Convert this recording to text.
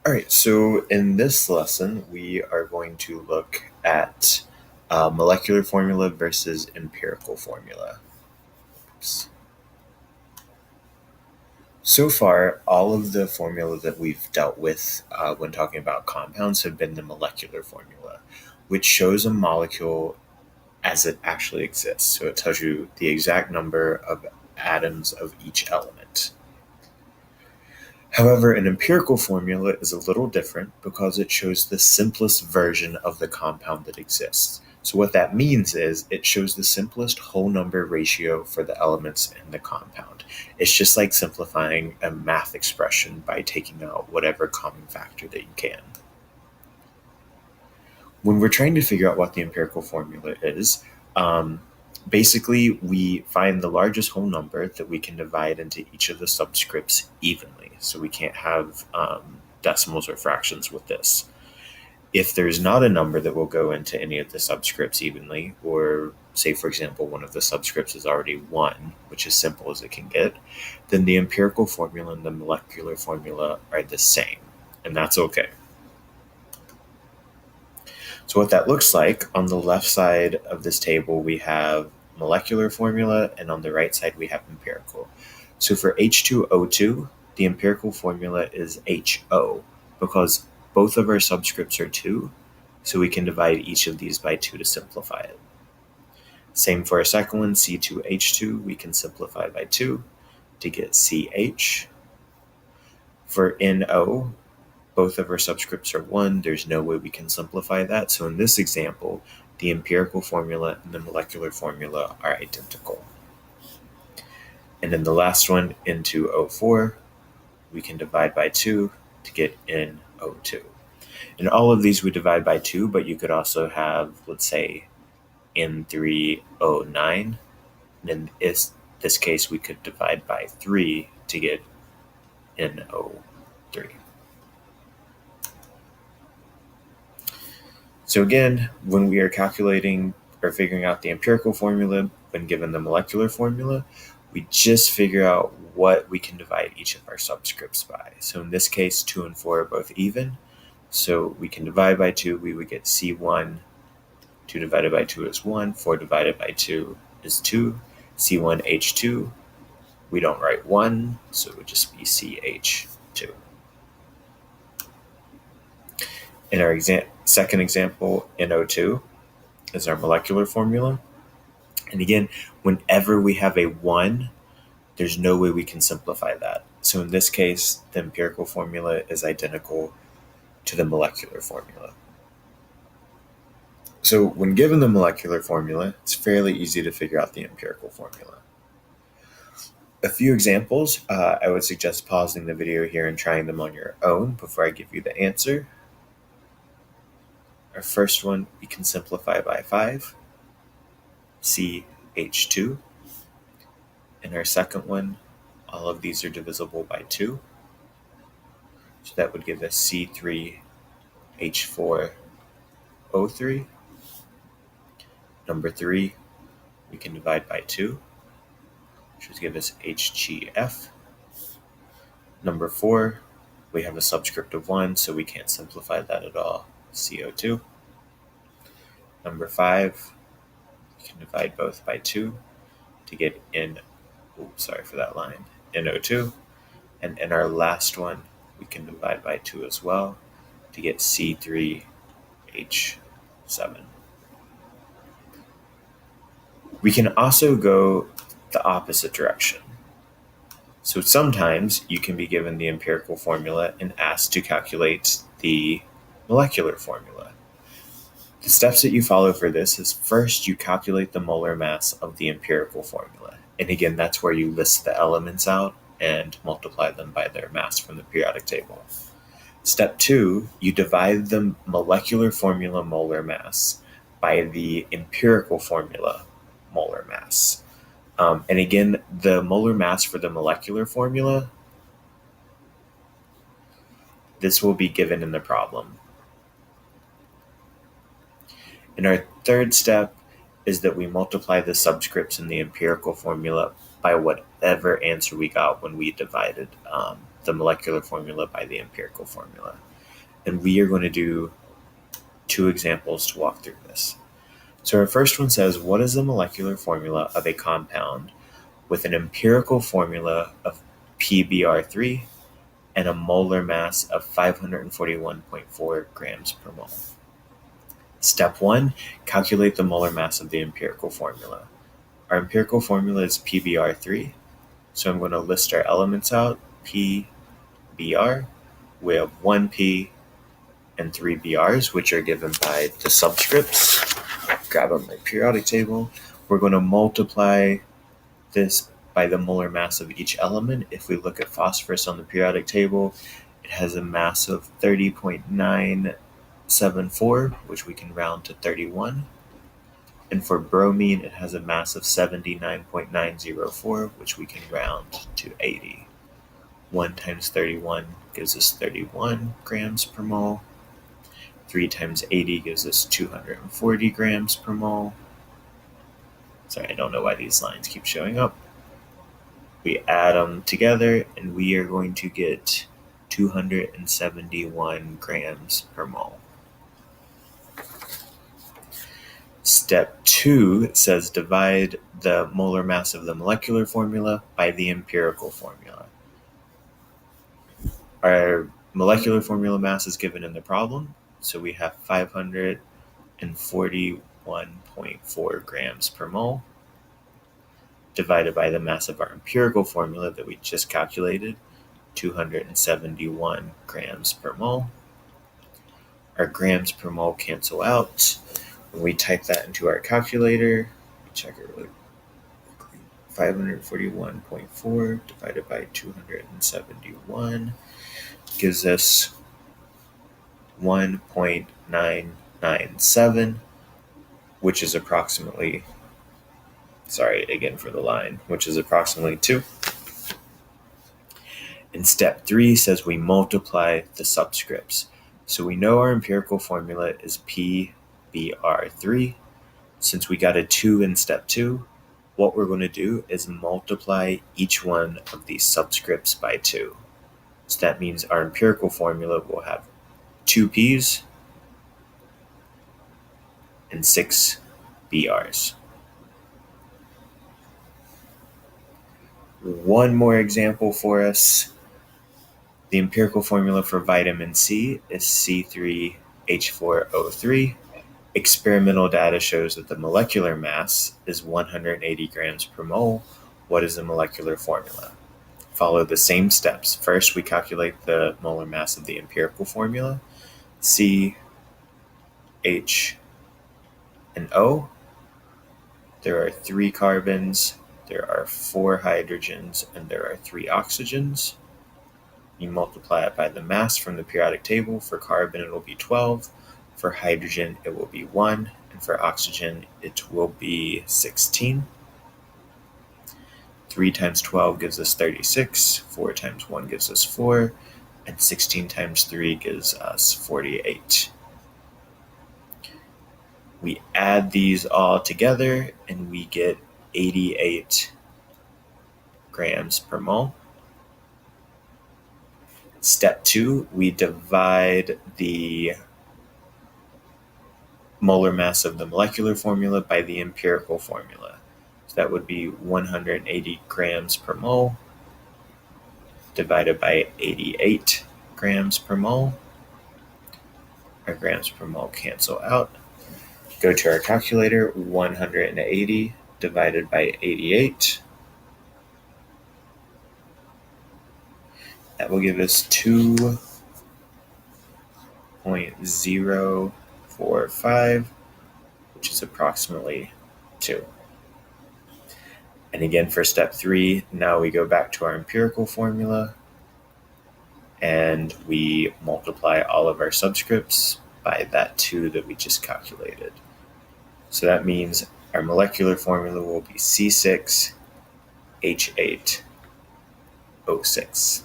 All right, so in this lesson, we are going to look at molecular formula versus empirical formula. Oops. So far, all of the formula that we've dealt with when talking about compounds have been the molecular formula, which shows a molecule as it actually exists. So it tells you the exact number of atoms of each element. However, an empirical formula is a little different because it shows the simplest version of the compound that exists. So what that means is it shows the simplest whole number ratio for the elements in the compound. It's just like simplifying a math expression by taking out whatever common factor that you can. When we're trying to figure out what the empirical formula is, um, basically we find the largest whole number that we can divide into each of the subscripts evenly. So we can't have decimals or fractions with this. If there's not a number that will go into any of the subscripts evenly, or say, for example, one of the subscripts is already 1, which is simple as it can get, then the empirical formula and the molecular formula are the same, and that's okay. So what that looks like, on the left side of this table, we have molecular formula, and on the right side, we have empirical. So for H2O2, the empirical formula is HO, because both of our subscripts are 2, so we can divide each of these by 2 to simplify it. Same for our second one, C2H2, we can simplify by 2 to get CH. For NO, both of our subscripts are 1. There's no way we can simplify that. So in this example, the empirical formula and the molecular formula are identical. And then the last one, N2O4, we can divide by 2 to get NO2. And all of these we divide by 2, but you could also have, let's say, N3O9. And in this case, we could divide by 3 to get NO3. So again, when we are calculating or figuring out the empirical formula when given the molecular formula, we just figure out what we can divide each of our subscripts by. So in this case, 2 and 4 are both even. So we can divide by 2, we would get C1. 2 divided by 2 is 1. 4 divided by 2 is 2. C1H2, we don't write 1, so it would just be CH2. In our second example, NO2 is our molecular formula. And again, whenever we have a 1, there's no way we can simplify that. So in this case, the empirical formula is identical to the molecular formula. So when given the molecular formula, it's fairly easy to figure out the empirical formula. A few examples, I would suggest pausing the video here and trying them on your own before I give you the answer. Our first one, we can simplify by 5, CH2. And our second one, all of these are divisible by 2. So that would give us C3H4O3. Number 3, we can divide by 2, which would give us HGF. Number 4, we have a subscript of 1, so we can't simplify that at all, CO2. Number 5, we can divide both by 2 to get NO2. And in our last one, we can divide by 2 as well to get C3H7. We can also go the opposite direction. So sometimes you can be given the empirical formula and asked to calculate the molecular formula. The steps that you follow for this is first you calculate the molar mass of the empirical formula. And again, that's where you list the elements out and multiply them by their mass from the periodic table. Step 2, you divide the molecular formula molar mass by the empirical formula molar mass. And again, the molar mass for the molecular formula, this will be given in the problem. And our third step is that we multiply the subscripts in the empirical formula by whatever answer we got when we divided the molecular formula by the empirical formula. And we are going to do 2 examples to walk through this. So our first one says, what is the molecular formula of a compound with an empirical formula of PBr3 and a molar mass of 541.4 grams per mole? Step 1, calculate the molar mass of the empirical formula. Our empirical formula is PBr3, so I'm going to list our elements out. PBr, we have 1P and 3 BRs, which are given by the subscripts. Grab on my periodic table. We're going to multiply this by the molar mass of each element. If we look at phosphorus on the periodic table, it has a mass of 30.974, which we can round to 31. And for bromine, it has a mass of 79.904, which we can round to 80. 1 times 31 gives us 31 grams per mole. 3 times 80 gives us 240 grams per mole. Sorry, I don't know why these lines keep showing up. We add them together, and we are going to get 271 grams per mole. Step 2 says divide the molar mass of the molecular formula by the empirical formula. Our molecular formula mass is given in the problem, so we have 541.4 grams per mole divided by the mass of our empirical formula that we just calculated, 271 grams per mole. Our grams per mole cancel out. When we type that into our calculator, we check it really quickly. 541.4 divided by 271 gives us 1.997, which is approximately, sorry again for the line, which is approximately 2. And step 3 says we multiply the subscripts. So we know our empirical formula is PBr3. Since we got a 2 in step 2, what we're going to do is multiply each one of these subscripts by 2. So that means our empirical formula will have 2 P's and 6 BRs. One more example for us. The empirical formula for vitamin C is C3H4O3. Experimental data shows that the molecular mass is 180 grams per mole. What is the molecular formula? Follow the same steps. First, we calculate the molar mass of the empirical formula, C, H, and O. There are 3 carbons, there are 4 hydrogens, and there are 3 oxygens. You multiply it by the mass from the periodic table. For carbon, it will be 12. For hydrogen, it will be 1. And for oxygen, it will be 16. 3 times 12 gives us 36. 4 times 1 gives us 4. And 16 times 3 gives us 48. We add these all together, and we get 88 grams per mole. Step 2, we divide the molar mass of the molecular formula by the empirical formula. So that would be 180 grams per mole divided by 88 grams per mole. Our grams per mole cancel out. Go to our calculator, 180 divided by 88. That will give us 2.045, which is approximately 2. And again, for step 3, now we go back to our empirical formula and we multiply all of our subscripts by that 2 that we just calculated. So that means our molecular formula will be C6H8O6.